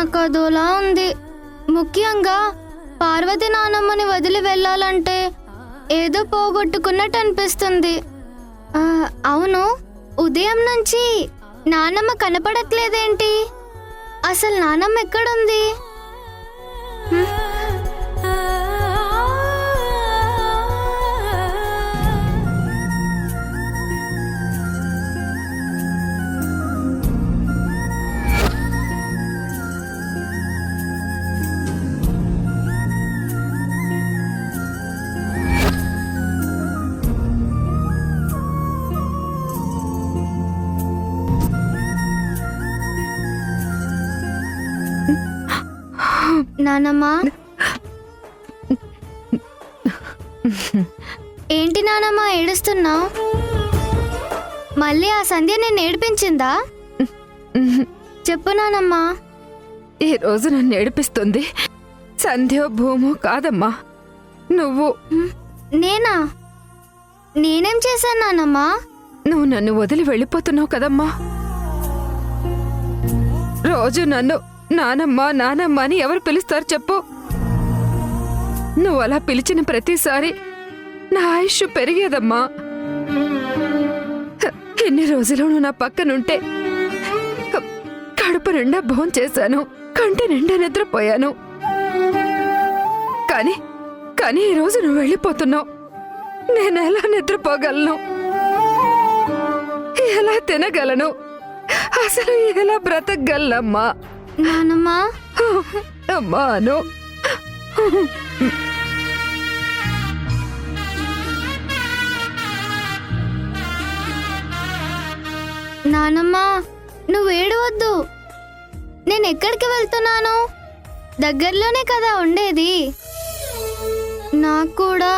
నాకు అదోలా ఉంది. ముఖ్యంగా పార్వతి నానమ్మని వదిలి వెళ్ళాలంటే ఏదో పోగొట్టుకున్నట్టు అనిపిస్తుంది. అవును, ఉదయం నుంచి నానమ్మ కనపడట్లేదేంటి? అసలు నానమ్మ ఎక్కడుంది? నానమ్మా, ఏంటి నానమ్మ ఏడుస్తున్నావు? మళ్ళీ ఆ సంధ్య నేను ఏడిపించిందా? చెప్పు నానమ్మా. ఈ రోజు నన్ను ఏడిపిస్తుంది సంధ్యో భూమో కాదమ్మా, నువ్వు. నేనా? నేనేం చేశాను నానమ్మా? నువ్వు నన్ను వదిలి వెళ్ళిపోతున్నావు కదమ్మా. రోజు నన్ను నానమ్మ నానమ్మ అని ఎవరు పిలుస్తారు చెప్పు? నువ్వు అలా పిలిచిన ప్రతిసారి నా ఆయుష్ పెరిగేదమ్మా. ఎన్ని రోజులు నువ్వు నా పక్కనుంటే కడుపు నిండా భోంచేశాను, కంటి నిండా నిద్రపోయాను. కానీ ఈరోజు నువ్వు వెళ్ళిపోతున్నావు. నేను ఎలా నిద్రపోగలను? ఎలా తినగలను? అసలు ఎలా బ్రతకగలనమ్మా? నానమ్మా, అమ్మా అను. నానమ్మా, నువ్వు ఏడవద్దు. నేను ఎక్కడికి వెళ్తున్నాను? దగ్గరలోనే కదా ఉండేది. నాకు కూడా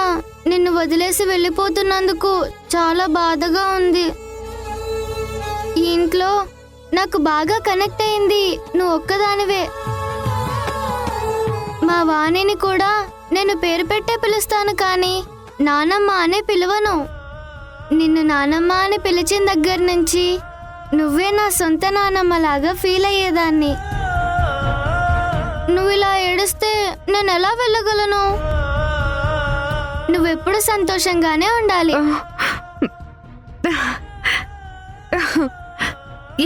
నిన్ను వదిలేసి వెళ్ళిపోతున్నందుకు చాలా బాధగా ఉంది. ఈ ఇంట్లో నాకు బాగా కనెక్ట్ అయింది నువ్వు ఒక్కదానివే. మా వాణిని కూడా నేను పేరు పెట్టే పిలుస్తాను, కానీ నానమ్మ అనే పిలవను. నిన్ను నానమ్మ అని పిలిచిన దగ్గర నుంచి నువ్వే నా సొంత నానమ్మలాగా ఫీల్ అయ్యేదాన్ని. నువ్వు ఇలా ఏడుస్తే నేను ఎలా వెళ్ళగలను? నువ్వెప్పుడు సంతోషంగానే ఉండాలి.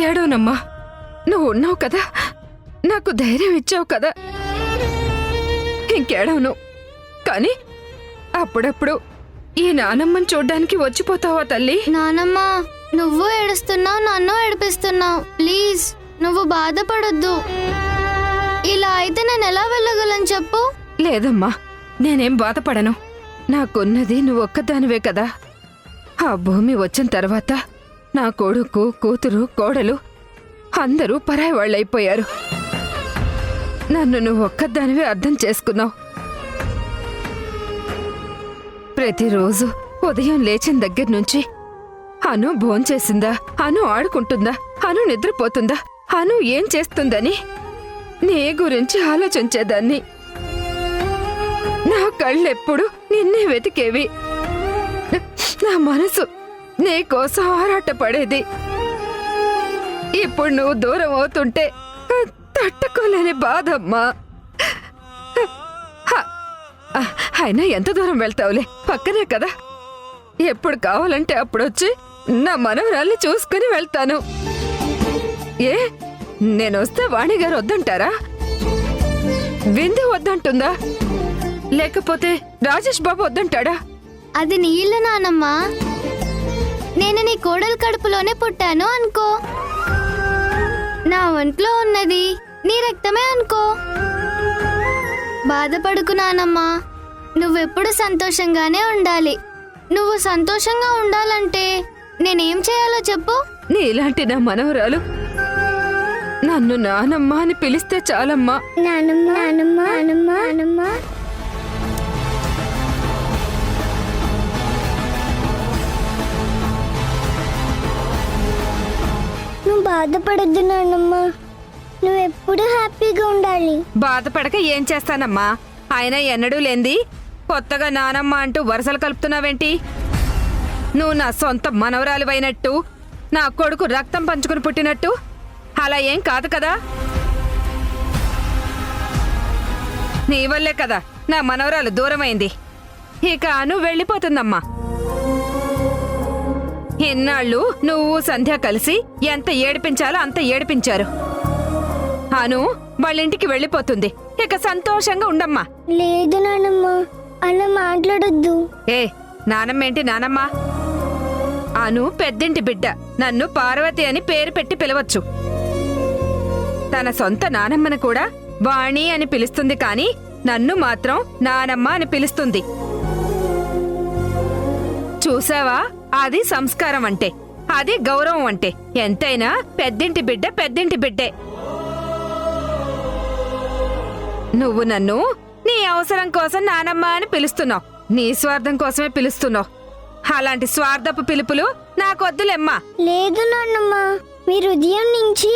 ఏడోనమ్మా, నువ్వు ఉన్నావు కదా, నాకు ధైర్యం ఇచ్చావు కదా, ఇంకేడవను. కానీ అప్పుడప్పుడు ఈ నానమ్మని చూడ్డానికి వచ్చిపోతావా తల్లి? నానమ్మ, నువ్వు ఏడుస్తున్నావు, నన్ను ఏడిపిస్తున్నావు. ప్లీజ్ నువ్వు బాధపడొద్దు. ఇలా అయితే నేను ఎలా వెళ్ళగలను చెప్పు? లేదమ్మా, నేనేం బాధపడను. నాకున్నది నువ్వు ఒక్కదానివే కదా. ఆ భూమి వచ్చిన తర్వాత నా కొడుకు, కూతురు, కోడలు అందరూ పరాయి వాళ్ళైపోయారు. నన్ను నువ్వు ఒక్కదానివే అర్థం చేసుకున్నావు. ప్రతిరోజు ఉదయం లేచిన దగ్గర నుంచి అను భోంచేసిందా, అను ఆడుకుంటుందా, అను నిద్రపోతుందా, అను ఏం చేస్తుందని నీ గురించి ఆలోచించేదాన్ని. నా కళ్ళెప్పుడు నిన్నే వెతికేవి. నా మనసు నీ కోసం ఆరాటపడేది. ఇప్పుడు నువ్వు దూరం అవుతుంటే తట్టుకోలేని బాధమ్మా. అయినా ఎంత దూరం వెళ్తావులే, పక్కనే కదా. ఎప్పుడు కావాలంటే అప్పుడొచ్చి నా మనవరాల్ని చూసుకుని వెళ్తాను. ఏ నేనొస్తే వాణిగారు వద్దంటారా? విందు వద్దంటుందా? లేకపోతే రాజేష్ బాబు వద్దంటాడా? అది నీ ఇల్లు నానమ్మా. నేను నీ కోడలు కడుపులోనే పుట్టాను అనుకో. నా ఒంట్లో ఉన్నది నీ రక్తమే అనుకో. బాధపడుకు నానమ్మా. నువ్వెప్పుడు సంతోషంగానే ఉండాలి. నువ్వు సంతోషంగా ఉండాలంటే నేనేం చేయాలో చెప్పు? నీలాంటి నా మనవరాలు నన్ను నానమ్మ అని పిలిస్తే చాలమ్మా. నానమ్మ నానమ్మ నానమ్మ నానమ్మ. నువ్వు బాధపడద్దు నానమ్మ. నువ్వెప్పుడు హ్యాపీగా ఉండాలి. బాధపడక ఏం చేస్తానమ్మా? ఆయన ఎన్నడూ లేంది కొత్తగా నానమ్మ అంటూ వరసలు కలుపుతున్నావేంటి? నువ్వు నా సొంత మనవరాలివైనట్టు, నా కొడుకు రక్తం పంచుకుని పుట్టినట్టు అలా ఏం కాదు కదా. నీ వల్లే కదా నా మనవరాలు దూరమైంది. ఇక అను వెళ్ళిపోతుందమ్మా. ఇన్నాళ్ళు నువ్వు సంధ్య కలిసి ఎంత ఏడిపించాలో అంత ఏడిపించారు. అను వాళ్ళింటికి వెళ్ళిపోతుంది. ఇక సంతోషంగా ఉండమ్మా. లేదు నానమ్మ, అలా మాట్లాడొద్దు. ఏ నానమ్మేంటి నానమ్మ? అను పెద్దింటి బిడ్డ. నన్ను పార్వతి అని పేరు పెట్టి పిలవచ్చు. తన సొంత నానమ్మను కూడా వాణి అని పిలుస్తుంది, కాని నన్ను మాత్రం నానమ్మ అని పిలుస్తుంది. చూసావా, అది సంస్కారం అంటే, అది గౌరవం అంటే. ఎంతైనా పెద్దింటి బిడ్డ పెద్దింటి బిడ్డే. నువ్వు నన్ను నీ అవసరం కోసం నానమ్మ అని పిలుస్తున్నావు. నీ స్వార్థం కోసమే పిలుస్తున్నావు. అలాంటి స్వార్థపు పిలుపులు నాకొద్దులేమ్మా. లేదు నాన్నమ్మ, మీరు ఉదయం నుంచి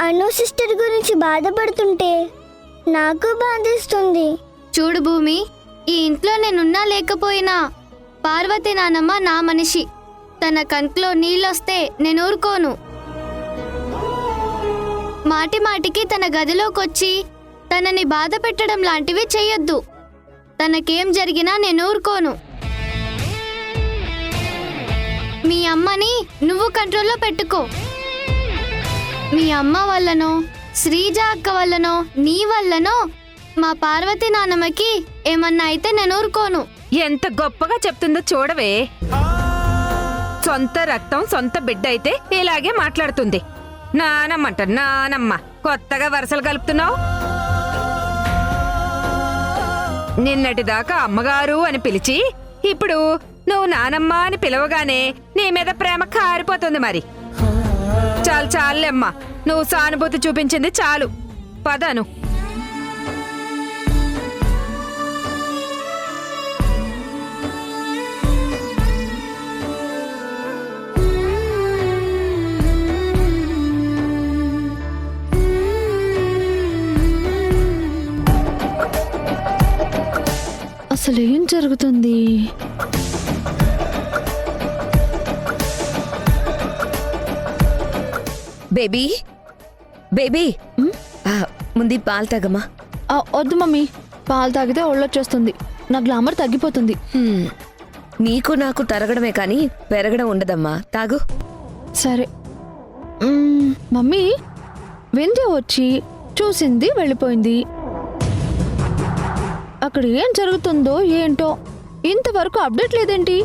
అను సిస్టర్ గురించి బాధపడుతుంటే నాకు బాధిస్తుంది. చూడు భూమి, ఈ ఇంట్లో నేనున్నా లేకపోయినా పార్వతి నానమ్మ నా మనిషి. తన కంట్లో నీళ్ళొస్తే నేను ఊరుకోను. మాటి మాటికి తన గదిలోకొచ్చి తనని బాధ పెట్టడం లాంటివి చెయ్యొద్దు. తనకేం జరిగినా నేను ఊరుకోను. మీ అమ్మని నువ్వు కంట్రోల్లో పెట్టుకో. మీ అమ్మ వల్లనో శ్రీజ అక్క వల్లనో నీ వల్లనో మా పార్వతి నానమ్మకి ఏమన్నా అయితే నేను ఊరుకోను. ఎంత గొప్పగా చెప్తుందో చూడవే. సొంత రక్తం సొంత బిడ్డ అయితే ఇలాగే మాట్లాడుతుంది. నానమ్మంట నానమ్మ. కొత్తగా వరుసలు కలుపుతున్నావు. నిన్నటిదాకా అమ్మగారు అని పిలిచి ఇప్పుడు నువ్వు నానమ్మ అని పిలవగానే నీ మీద ప్రేమ కారిపోతుంది. మరి చాలు చాలులేమ్మా, నువ్వు సానుభూతి చూపించింది చాలు. పదను. అసలు ఏం జరుగుతుంది? బేబీ బేబీ ముందు పాలు తాగమ్మా. వద్దు మమ్మీ, పాలు తాగితే ఒళ్ళొచ్చేస్తుంది. నా గ్లామర్ తగ్గిపోతుంది. నీకు నాకు తరగడమే కానీ పెరగడం ఉండదమ్మా. తాగు. సరే. మమ్మీ, వింధ్య వచ్చి చూసింది, వెళ్ళిపోయింది. అక్కడ ఏం జరుగుతుందో ఏంటో ఇంతవరకు అప్డేట్ లేదేంటి?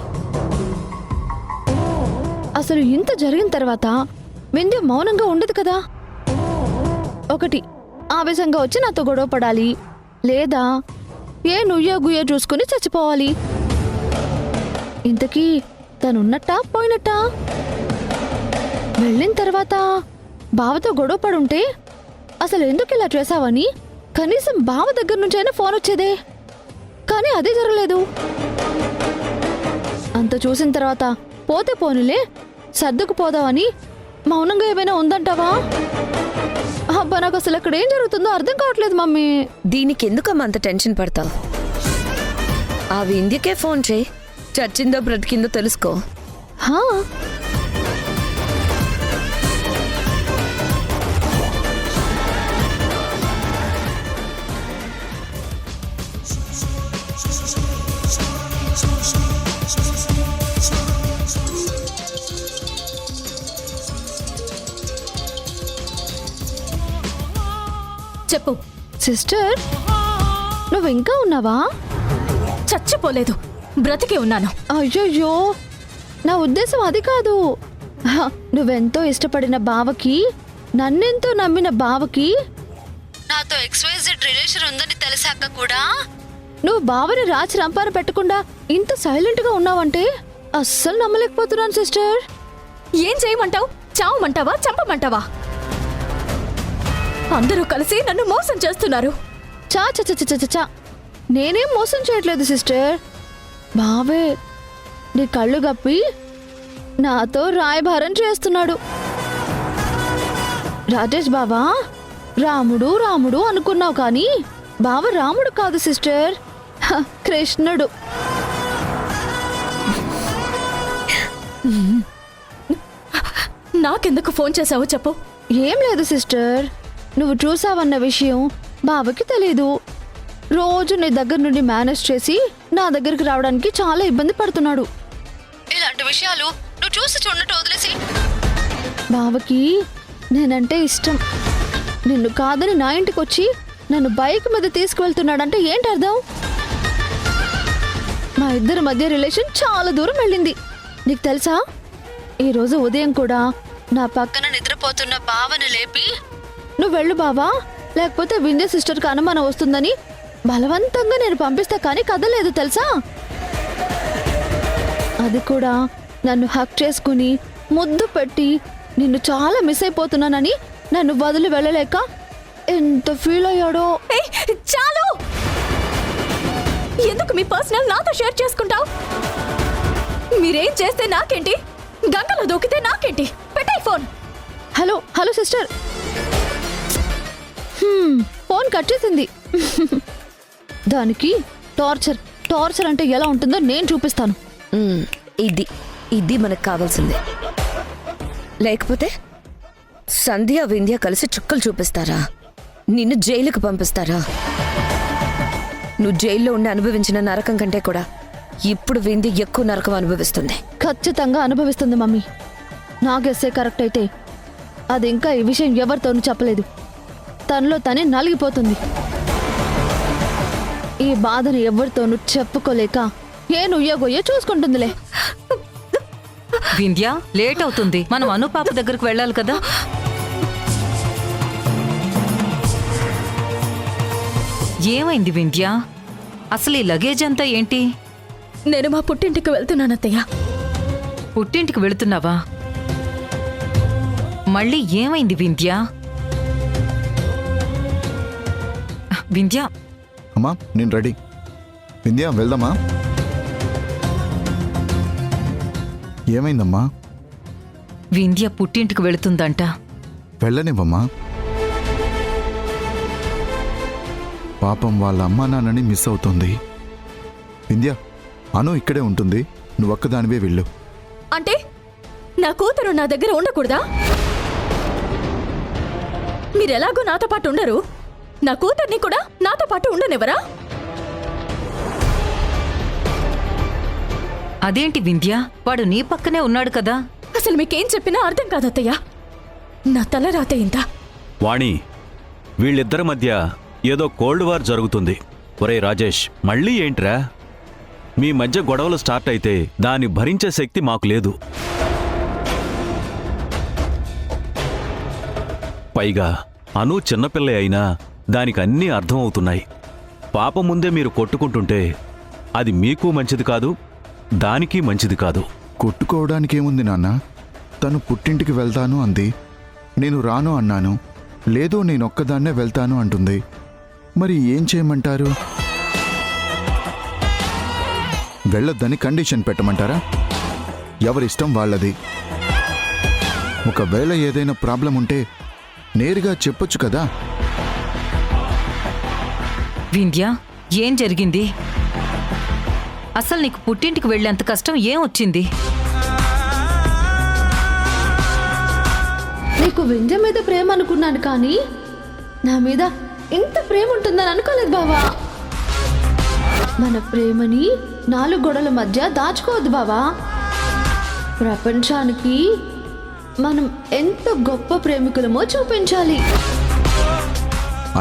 అసలు ఇంత జరిగిన తర్వాత వింధ్య మౌనంగా ఉండదు కదా. ఒకటి ఆవేశంగా వచ్చి నాతో గొడవ పడాలి, లేదా ఏ నుయ్యో గుయ్యో చూసుకుని చచ్చిపోవాలి. ఇంతకీ తనున్నట్టా పోయినట్టా? వెళ్ళిన తర్వాత బావతో గొడవ పడుంటే అసలు ఎందుకు ఇలా చేసావని కనీసం బావ దగ్గర నుంచైనా ఫోన్ వచ్చేదే. కానీ అదే జరగలేదు. అంత చూసిన తర్వాత పోతే పోనీలే, సర్దుకుపోదామని మౌనంగా ఏమైనా ఉందంటావా? అబ్బా, నాకు అసలు అక్కడ ఏం జరుగుతుందో అర్థం కావట్లేదు మమ్మీ. దీనికి ఎందుకమ్మా అంత టెన్షన్ పడతావు? ఆ వింధ్యకే ఫోన్ చేయి, చచ్చిందో బ్రతికిందో తెలుసుకో. హా, చెప్పు సిస్టర్, నువ్వు ఇంకా ఉన్నావా? చచ్చిపోలేదు, బ్రతికే ఉన్నాను. అయ్యయ్యో, నా ఉద్దేశం అది కాదు. నువ్వెంతో ఇష్టపడిన బావకి, నన్నెంతో నమ్మిన బావకి నాతో ఎక్స్వైజెడ్ రిలేషన్ ఉందని తెలిసాక కూడా నువ్వు బావని రాచి రంపాన పెట్టకుండా ఇంత సైలెంట్ గా ఉన్నావంటే అస్సలు నమ్మలేకపోతున్నాను సిస్టర్. ఏం చేయమంటావు? చావమంటావా, చంపమంటావా? అందరూ కలిసి నన్ను మోసం చేస్తున్నారు. చా చ చ చ చ చ. నేనేం మోసం చేయట్లేదు సిస్టర్. బావే నీ కళ్ళు గప్పి నాతో రాయభారం చేస్తున్నాడు. రాజేష్ బావా, రాముడు రాముడు అనుకున్నావు కానీ బావ రాముడు కాదు సిస్టర్, కృష్ణుడు. నాకెందుకు ఫోన్ చేసావో చెప్పు. ఏం లేదు సిస్టర్, నువ్వు చూసావన్న విషయం బావకి తెలీదు. రోజు నీ దగ్గర నుండి మేనేజ్ చేసి నా దగ్గరికి రావడానికి చాలా ఇబ్బంది పడుతున్నాడు. ఇలాంటి విషయాలు నువ్వు చూసి చూడనట్టు వదిలేసి. బావకి నేనంటే ఇష్టం. నిన్ను కాదని నా ఇంటికి వచ్చి నన్ను బైక్ మీద తీసుకువెళ్తున్నాడంటే ఏంటి అర్థం? మా ఇద్దరి మధ్య రిలేషన్ చాలా దూరం వెళ్ళింది. నీకు తెలుసా, ఈరోజు ఉదయం కూడా నా పక్కన నిద్రపోతున్న బావని లేపి నువ్వు వెళ్ళు బావా, లేకపోతే వింధ్య సిస్టర్కి అనుమానం వస్తుందని బలవంతంగా నేను పంపిస్తా కానీ కదలేదు తెలుసా. అది కూడా నన్ను హక్ చేసుకుని ముద్దు పెట్టి నిన్ను చాలా మిస్ అయిపోతున్నానని నన్ను వదిలి వెళ్ళలేక ఎంత ఫీల్ అయ్యాడో. ఏయ్, చాలు. ఎందుకు మీ పర్సనల్ నాతో షేర్ చేసుకుంటావు? మీరేం చేస్తే నాకేంటి, గంగలో దూకితే నాకేంటి? పెట్టాయి phone. Hello hello sister. Phone cut చేసింది. దానికి టార్చర్ టార్చర్ అంటే ఎలా ఉంటుందో నేను చూపిస్తాను. ఇది మనకు కావాల్సిందే. లేకపోతే సంధ్య వింధ్య కలిసి చుక్కలు చూపిస్తారా? నిన్ను జైలుకు పంపిస్తారా? నువ్వు జైల్లో ఉండి అనుభవించిన నరకం కంటే కూడా ఇప్పుడు వింధ్య ఎక్కువ నరకం అనుభవిస్తుంది. ఖచ్చితంగా అనుభవిస్తుంది మమ్మీ. నా గెస్సే కరెక్ట్ అయితే అది ఇంకా ఈ విషయం ఎవరితోనూ చెప్పలేదు. తనలో తనే నలిగిపోతుంది. ఈ బాధను ఎవరితోనూ చెప్పుకోలేక ఏ నుయ్యగొయ్యో చూసుకుంటుందిలే. వింధ్య, లేట్ అవుతుంది. మనం అనుపాప దగ్గరకు వెళ్ళాలి కదా. ఏమైంది వింధ్య? అసలు ఈ లగేజ్ అంతా ఏంటి? నేను మా పుట్టింటికి వెళ్తున్నాను అత్తయ్య. పుట్టింటికి వెళుతున్నావా? మళ్ళీ ఏమైంది వింధ్య? వింధ్య, అమ్మా నేను రెడీ. వింధ్య వెళ్దామా? ఏమైందమ్మా? వింధ్య పుట్టింటికి వెళుతుందంట. వెళ్ళనివ్వమ్మా. పాపం వాళ్ళ అమ్మా నాన్నని మిస్ అవుతుంది. వింధ్య, అను ఇక్కడే ఉంటుంది. నువ్వు ఒక్కదానివే వెళ్ళు. అంటే నా కూతురు నా దగ్గర ఉండకూడదా? మీరెలాగో నాతో పాటు ఉండరు, నా కూతుర్ని కూడా నాతో పాటు ఉండనివ్వరా? అదేంటి వింధ్య, వాడు నీ పక్కనే ఉన్నాడు కదా. అసలు మీకేం చెప్పినా అర్థం కాదు అత్తయ్య. నా తల రాత ఇంత. వాణి, వీళ్ళిద్దరి మధ్య ఏదో కోల్డ్ వార్ జరుగుతుంది. ఒరే రాజేష్, మళ్ళీ ఏంట్రా? మీ మధ్య గొడవలు స్టార్ట్ అయితే దాన్ని భరించే శక్తి మాకు లేదు. పైగా అను చిన్నపిల్ల అయినా దానికి అన్నీ అర్థమవుతున్నాయి. పాప ముందే మీరు కొట్టుకుంటుంటే అది మీకు మంచిది కాదు, దానికి మంచిది కాదు. కొట్టుకోవడానికేముంది నాన్న? తను పుట్టింటికి వెళ్తాను అంది. నేను రాను అన్నాను. లేదు నేనొక్కదాన్నే వెళ్తాను అంటుంది. మరి ఏం చేయమంటారు? వెళ్ళొద్దని కండిషన్ పెట్టమంటారా? ఎవరిష్టం వాళ్ళది. ఒకవేళ ఏదైనా ప్రాబ్లం ఉంటే నేరుగా చెప్పొచ్చు కదా. వింధ్య, ఏం జరిగింది? అసలు నీకు పుట్టింటికి వెళ్ళేంత కష్టం ఏం వచ్చింది? నీకు వింధ్య మీద ప్రేమ అనుకున్నాను కానీ నా మీద ఇంత ప్రేమ ఉంటుందని అనుకోలేదు బావా. మన ప్రేమని 4 గోడల మధ్య దాచుకోవద్దు బావా. ప్రపంచానికి మనం ఎంత గొప్ప ప్రేమికులమో చూపించాలి.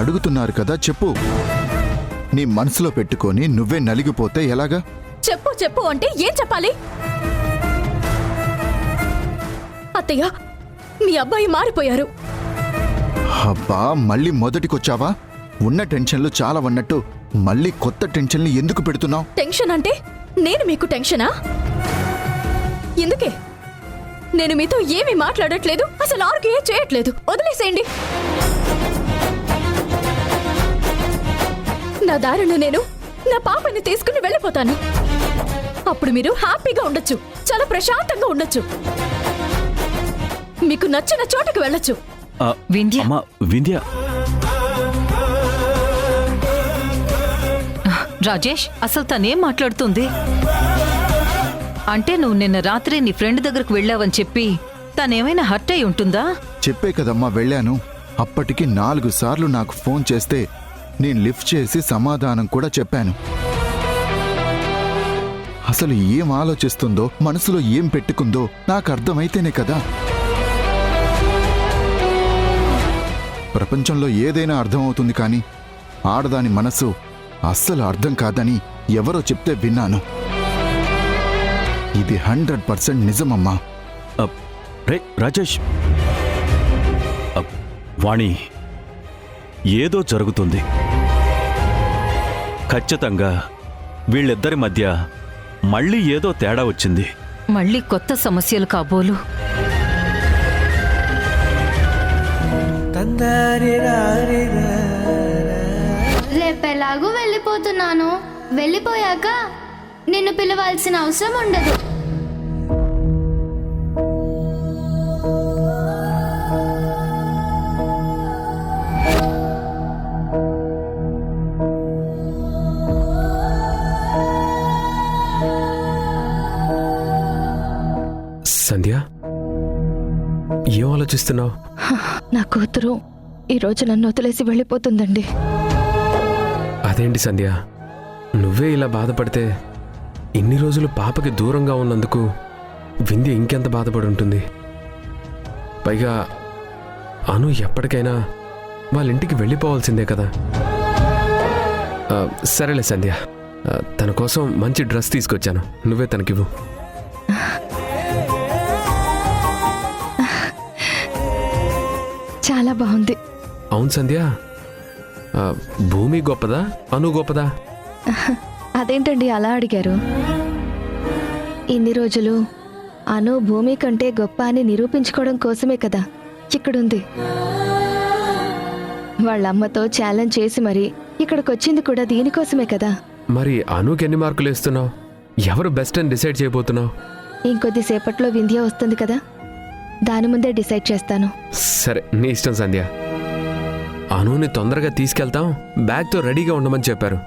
అడుగుతున్నారు కదా, చెప్పు. నీ మనసులో పెట్టుకొని నువ్వే నలిగిపోతే ఎలాగా? చెప్పు చెప్పు అంటే ఏం చెప్పాలి? అత్తయ్య, మీ అబ్బాయి మారిపోయారు. అబ్బా, మళ్ళీ మొదటికొచ్చావా? ఉన్న టెన్షన్లు చాలా ఉన్నట్టు మళ్ళీ కొత్త టెన్షన్లు ఎందుకు పెడుతున్నావు? టెన్షన్ అంటే నేను మీకు టెన్షనా? ఎందుకే నేను మీతో ఏమీ మాట్లాడట్లేదు, అసలు ఆర్గ్యూ చేయట్లేదు. వదిలేసేయండి. నా దారిలో నేను నా పాపని తీసుకుని వెళ్ళిపోతాను. అప్పుడు మీరు హ్యాపీగా ఉండొచ్చు, చాలా ప్రశాంతంగా ఉండొచ్చు, మీకు నచ్చిన చోటుకు వెళ్ళొచ్చు. వింధ్య, అమ్మా వింధ్య, రాజేష్, అసలు తనేం మాట్లాడుతుంది? అంటే నువ్వు నిన్న రాత్రి నీ ఫ్రెండ్ దగ్గరకు వెళ్ళావని చెప్పి తనేమైనా హర్ట్ అయి ఉంటుందా? చెప్పే కదమ్మా వెళ్ళాను. అప్పటికి 4 సార్లు నాకు ఫోన్ చేస్తే నేను లిఫ్ట్ చేసి సమాధానం కూడా చెప్పాను. అసలు ఏం ఆలోచిస్తుందో, మనసులో ఏం పెట్టుకుందో నాకు అర్థమైతేనే కదా. ప్రపంచంలో ఏదైనా అర్థమవుతుంది, కానీ ఆడదాని మనసు అస్సలు అర్థం కాదని ఎవరో చెప్తే విన్నాను. ఇది 100% నిజమమ్మా. రే రాజేష్, వాణి, ఏదో జరుగుతుంది. ఖచ్చితంగా వీళ్ళిద్దరి మధ్య మళ్ళీ ఏదో తేడా వచ్చింది. మళ్ళీ కొత్త సమస్యలు కాబోలు. రేపెలాగూ వెళ్ళిపోతున్నాను. వెళ్ళిపోయాక నిన్ను పిలవాల్సిన అవసరం ఉండదు. సంధ్య, ఏం ఆలోచిస్తున్నావు? నా కూతురు ఈరోజు నన్ను వదిలేసి వెళ్ళిపోతుందండి. అదేంటి సంధ్య, నువ్వే ఇలా బాధపడితే ఇన్ని రోజులు పాపకి దూరంగా ఉన్నందుకు వింధ్య ఇంకెంత బాధపడి ఉంటుంది. పైగా అను ఎప్పటికైనా వాళ్ళ ఇంటికి వెళ్ళిపోవాల్సిందే కదా. సరేలే సంధ్య, తన కోసం మంచి డ్రెస్ తీసుకొచ్చాను, నువ్వే తనకివ్వు. చాలా బాగుంది. అవును సంధ్య, భూమి గొప్పదా, అను గొప్పదా? అదేంటండి అలా అడిగారు? ఇన్ని రోజులు అను భూమి కంటే గొప్ప అని నిరూపించుకోవడం కోసమే కదా ఇక్కడుంది. వాళ్ళమ్మతో ఛాలెంజ్ చేసి మరి ఇక్కడికొచ్చింది కూడా దీనికోసమే కదా. మరి అనుకి ఎన్ని మార్కులు వేస్తున్నావు? ఎవరు బెస్ట్ అని డిసైడ్ చేయబోతున్నావు? ఇంకొద్దిసేపట్లో వింధ్య వస్తుంది కదా, దాని ముందే డిసైడ్ చేస్తాను. సరే, నీ ఇష్టం సంధ్య. అనుని తొందరగా తీసుకెళ్తాం, బ్యాగ్తో రెడీగా ఉండమని చెప్పారు.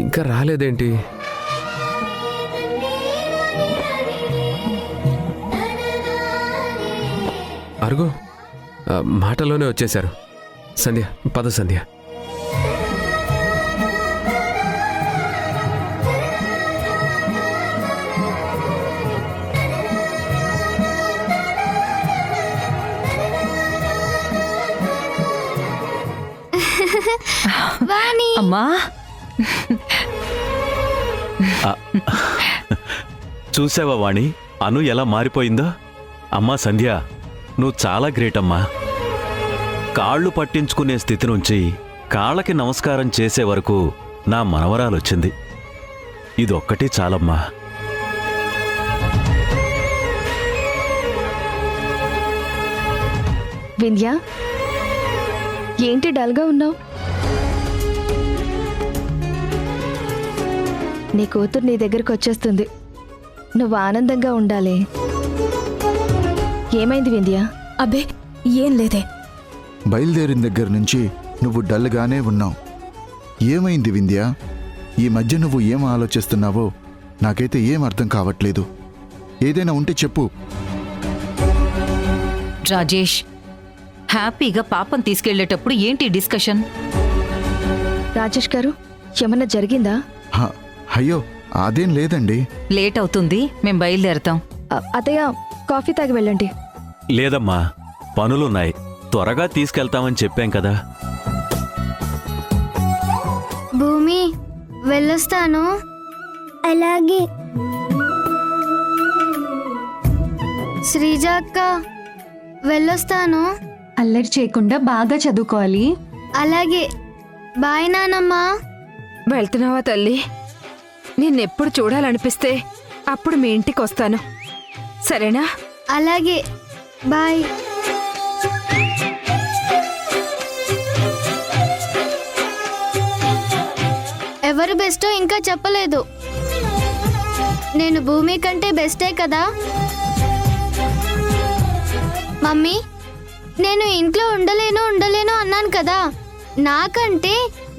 ఇంకా రాలేదేంటి? అరుగో, మాటలోనే వచ్చేశారు. సంధ్య, పద సంధ్య. వాణి, అమ్మా, చూసావా వాణి, అను ఎలా మారిపోయిందో? అమ్మా సంధ్య, నువ్వు చాలా గ్రేట్ అమ్మా. కాళ్ళు పట్టించుకునే స్థితి నుంచి కాళ్ళకి నమస్కారం చేసే వరకు నా మనవరాలొచ్చింది. ఇదొక్కటి చాలమ్మా. వింధ్య, ఏంటి డల్గా ఉన్నావు? నీ కూతురు నీ దగ్గరకు వచ్చేస్తుంది, నువ్వు ఆనందంగా ఉండాలి. ఏమైంది వింధ్య? అబ్బే ఏం లేదే. బయలుదేరిన దగ్గర నుంచి నువ్వు డల్గానే ఉన్నావు. ఏమైంది వింధ్య? ఈ మధ్య నువ్వు ఏం ఆలోచిస్తున్నావో నాకైతే ఏం అర్థం కావట్లేదు. ఏదైనా ఉంటే చెప్పు. రాజేష్, హ్యాపీగా పాపం తీసుకెళ్లేటప్పుడు ఏంటి డిస్కషన్? రాజేష్ గారు, ఏమన్నా జరిగిందా? అయ్యో, అదేం లేదండి. లేట్ అవుతుంది, మేం బయలుదేరతాం. అత్తయ్య, కాఫీ తాగి వెళ్ళండి. లేదమ్మా, పనులున్నాయి, త్వరగా తీసుకెళ్తామని చెప్పాం కదా. భూమి, వెళ్ళొస్తాను. అలాగే. శ్రీజ అక్క, వెళ్ళొస్తాను. అల్లరి చేయకుండా బాగా చదువుకోవాలి. అలాగే. బాయ్ నానమ్మా. వెళ్తున్నావా తల్లి? నిన్నెప్పుడు చూడాలనిపిస్తే అప్పుడు మీ ఇంటికి వస్తాను, సరేనా? అలాగే, బాయ్. ఎవరు బెస్టో ఇంకా చెప్పలేదు. నేను భూమి కంటే బెస్టే కదా. మమ్మీ, నేను ఇంట్లో ఉండలేను అన్నాను కదా. నాకంటే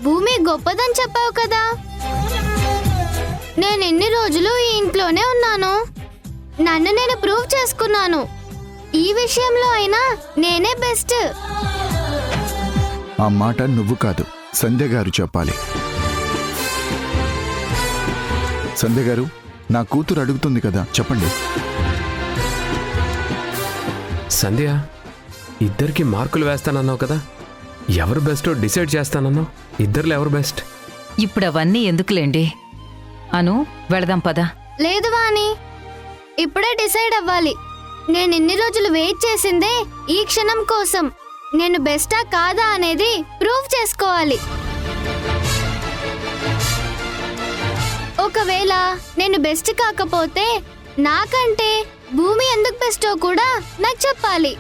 భూమి గొప్పదని చెప్పావు కదా. నేను ఎన్ని రోజులు ఈ ఇంట్లోనే ఉన్నాను. నన్ను నేను ప్రూవ్ చేసుకున్నాను. ఈ విషయంలో అయినా నేనే బెస్ట్. ఆ మాట నువ్వు కాదు, సంధ్య గారు చెప్పాలి. సంధ్య గారు, నా కూతురు అడుగుతుంది కదా, చెప్పండి. సంధ్య, ఇద్దరికి మార్కులు వేస్తానన్నావు కదా, ఎవరు బెస్టో డిసైడ్ చేస్తానన్నావు. ఇద్దరులో ఎవరు బెస్ట్? ఇప్పుడు అవన్నీ ఎందుకులేండి. అను, వెళదాం పదా. లేదు వాణి, ఇప్పుడే డిసైడ్ అవ్వాలి. నేను ఇన్ని రోజులు వెయిట్ చేసిందే ఈ క్షణం కోసం. నేను బెస్టా కాదా అనేది ప్రూవ్ చేసుకోవాలి. ఒకవేళ నేను బెస్ట్ కాకపోతే నాకంటే భూమి ఎందుకు బెస్టో కూడా నాకు చెప్పాలి.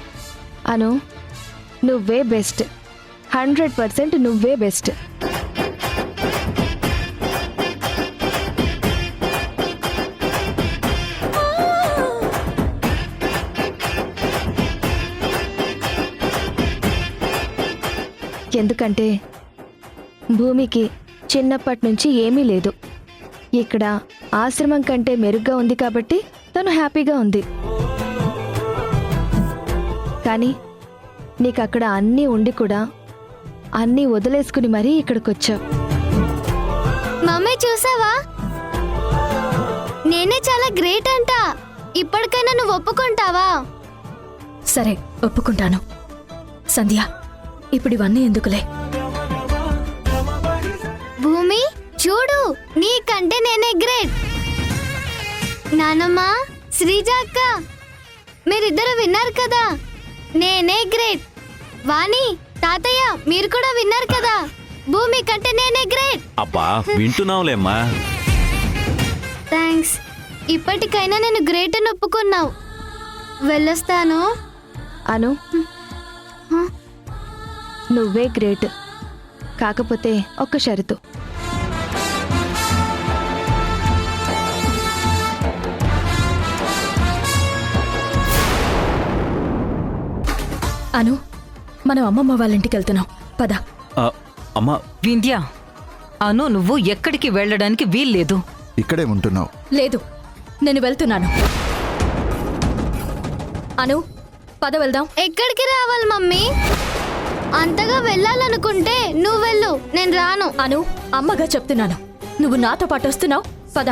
అను, నువ్వే బెస్ట్. 100% నువ్వే బెస్ట్. ఎందుకంటే భూమికి చిన్నప్పటి నుంచి ఏమీ లేదు. ఇక్కడ ఆశ్రమం కంటే మెరుగ్గా ఉంది కాబట్టి తను హ్యాపీగా ఉంది. కానీ నీకు అక్కడ అన్నీ ఉండి కూడా అన్నీ వదిలేసుకుని మరీ ఇక్కడికొచ్చావు. మమ్మీ చూసావా, నేనే చాలా గ్రేట్ అంట. ఇప్పటికైనా నువ్వు ఒప్పుకుంటావా? సరే, ఒప్పుకుంటాను. సంధ్య, ఇప్పుడు ఇవన్నీ ఎందుకులే. భూమి చూడు, నీకంటే నేనే గ్రేట్. నానమ్మ, శ్రీజ అక్క, మీరిద్దరు విన్నారు కదా, నేనే గ్రేట్. వాణి, తాతయ్య, మీరు కూడా విన్నారు కదా, భూమి కంటే నేనే గ్రేట్. అబ్బా, వింటున్నావులేమ్మా. థ్యాంక్స్. ఇప్పటికైనా నేను గ్రేట్ అని ఒప్పుకున్నావు. వెళ్ళొస్తాను. అను, నువ్వే గ్రేట్. కాకపోతే ఒక్క షరతు. అను, మనం అమ్మమ్మ వాళ్ళ ఇంటికి వెళ్తున్నాం, పద. అమ్మా వింధ్య, అను నువ్వు ఎక్కడికి వెళ్ళడానికి వీల్లేదు. ఇక్కడే ఉంటున్నావు. లేదు, నేను వెళ్తున్నాను. అను, పద వెళ్దాం. ఎక్కడికి రావాలి మమ్మీ? అంతగా వెళ్ళాలనుకుంటే నువ్వు వెళ్ళు, నేను రాను. అను, అమ్మగా చెప్తున్నాను, నువ్వు నాతో పాటు వస్తున్నావు, పద.